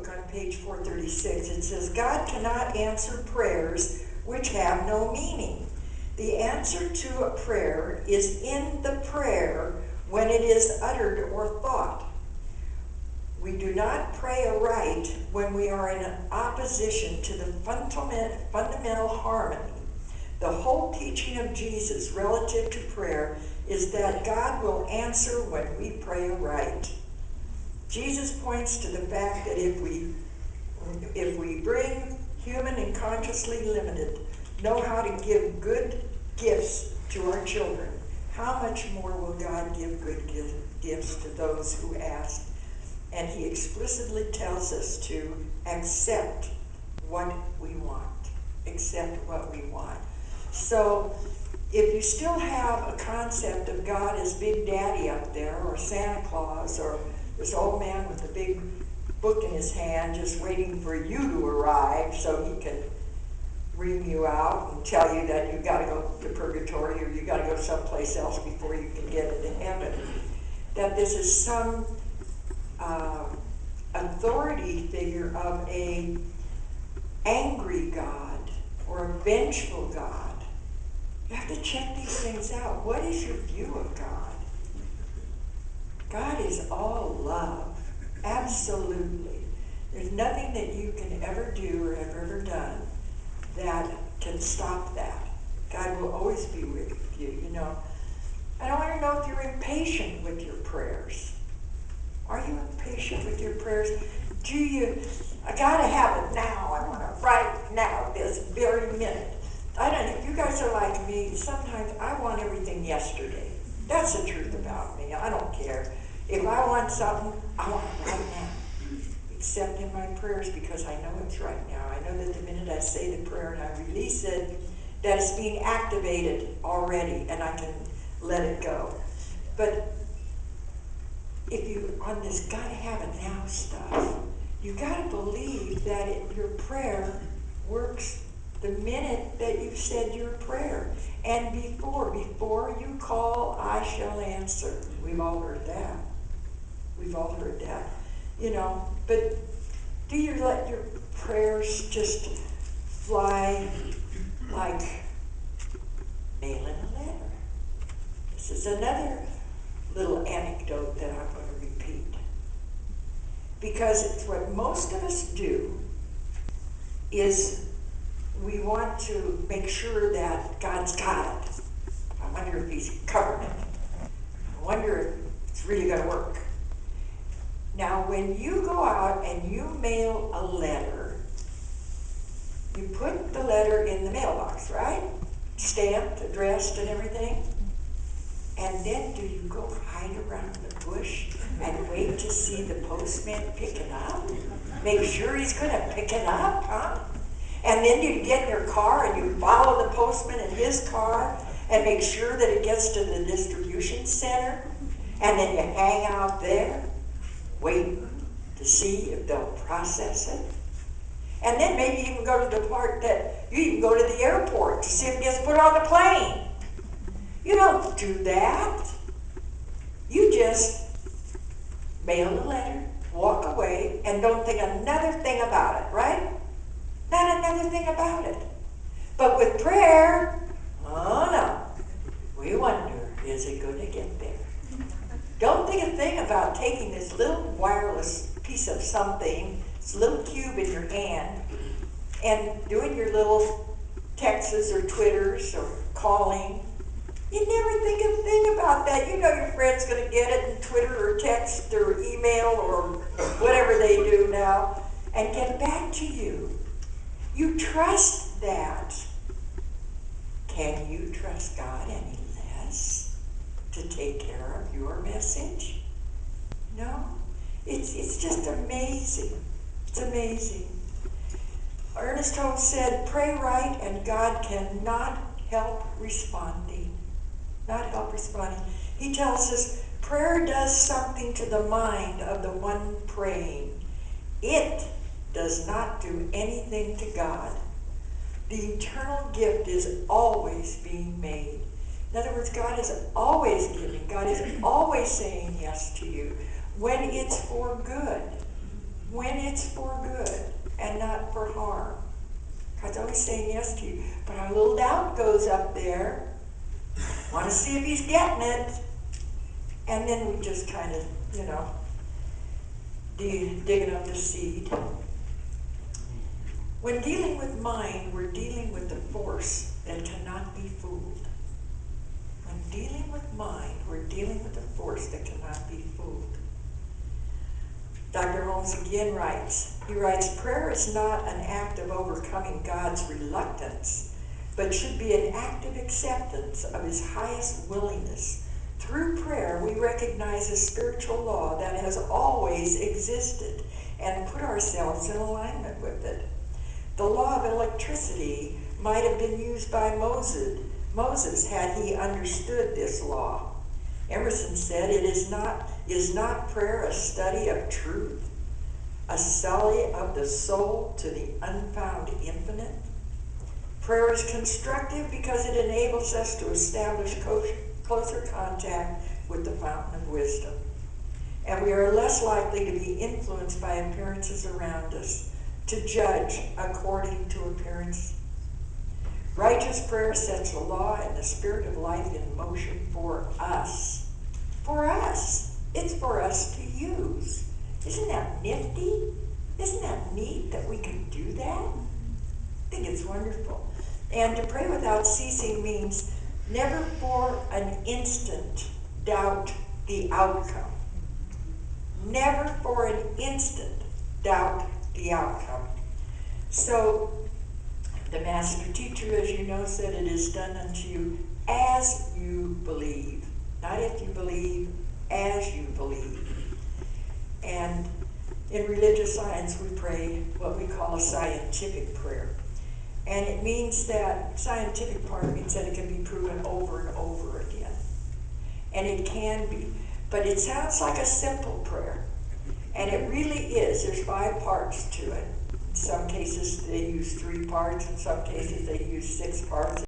book on page 436. It says, God cannot answer prayers which have no meaning. The answer to a prayer is in the prayer when it is uttered or thought. We do not pray aright when we are in opposition to the fundamental harmony. The whole teaching of Jesus relative to prayer is that God will answer when we pray aright. Jesus points to the fact that if we bring human and consciously limited, know how to give good gifts to our children, how much more will God give good gifts to those who ask? And he explicitly tells us to accept what we want. Accept what we want. So if you still have a concept of God as Big Daddy up there, or Santa Claus, or this old man with a big book in his hand just waiting for you to arrive so he can ring you out and tell you that you've got to go to purgatory or you've got to go someplace else before you can get into heaven, that this is some authority figure of a angry God or a vengeful God. You have to check these things out. What is your view of God? God is all love. Absolutely. There's nothing that you can ever do or have ever done that can stop that. God will always be with you, you know. And I want to know if you're impatient with your prayers. Are you impatient with your prayers? I gotta have it now. I want it right now, this very minute. I don't know, if you guys are like me, sometimes I want everything yesterday. That's the truth about me. I don't care. If I want something, I want it right now. Except in my prayers, because I know it's right now. I know that the minute I say the prayer and I release it, that it's being activated already, and I can let it go. But if you on this gotta have it now stuff, you gotta believe that your prayer works the minute that you've said your prayer. And before you call, I shall answer. We've all heard that. We've all heard that. You know, but do you let your prayers just fly like mailing a letter? This is another little anecdote that I'm going to repeat. Because it's what most of us do is we want to make sure that God's got it. I wonder if he's covering it. I wonder if it's really going to work. Now, when you go out and you mail a letter, you put the letter in the mailbox, right? Stamped, addressed, and everything. And then do you go hide around the bush and wait to see the postman pick it up? Make sure he's going to pick it up, huh? And then you get in your car and you follow the postman in his car and make sure that it gets to the distribution center. And then you hang out there, waiting to see if they'll process it. And then maybe you can go to the part that you even go to the airport to see if it gets put on the plane. You don't do that. You just mail a letter, walk away, and don't think another thing about it, right? Not another thing about it. But with prayer, oh no. We wonder, is it going to get there? Don't think a thing about taking this little wireless piece of something, this little cube in your hand, and doing your little texts or Twitters or calling. You never think a thing about that. You know your friend's going to get it in Twitter or text or email or whatever they do now and get back to you. You trust that. Can you trust God any less to take care of your message? No? It's just amazing. It's amazing. Ernest Holmes said, pray right and God cannot help responding. Not help responding. He tells us prayer does something to the mind of the one praying. It does not do anything to God. The eternal gift is always being made. In other words, God is always giving. God is always saying yes to you when it's for good. when it's for good and not for harm. God's always saying yes to you. But our little doubt goes up there. Want to see if he's getting it. And then we just kind of, digging up the seed. When dealing with mind, we're dealing with the force that cannot be fooled. When dealing with mind, we're dealing with a force that cannot be fooled. Dr. Holmes again writes, prayer is not an act of overcoming God's reluctance, but should be an active acceptance of his highest willingness. Through prayer, we recognize a spiritual law that has always existed and put ourselves in alignment with it. The law of electricity might have been used by Moses had he understood this law. Emerson said, is not prayer a study of truth, a study of the soul to the unfound infinite? Prayer is constructive because it enables us to establish closer contact with the fountain of wisdom. And we are less likely to be influenced by appearances around us, to judge according to appearance. Righteous prayer sets the law and the spirit of life in motion for us. For us. It's for us to use. Isn't that nifty? Isn't that neat that we can do that? I think it's wonderful. And to pray without ceasing means never for an instant doubt the outcome. Never for an instant doubt the outcome. So, the master teacher, as you know, said, it is done unto you as you believe. Not if you believe, as you believe. And in religious science, we pray what we call a scientific prayer. And it means that, scientific part means that it can be proven over and over again. And it can be. But it sounds like a simple prayer. And it really is. There's 5 parts to it. In some cases, they use 3 parts. In some cases, they use 6 parts.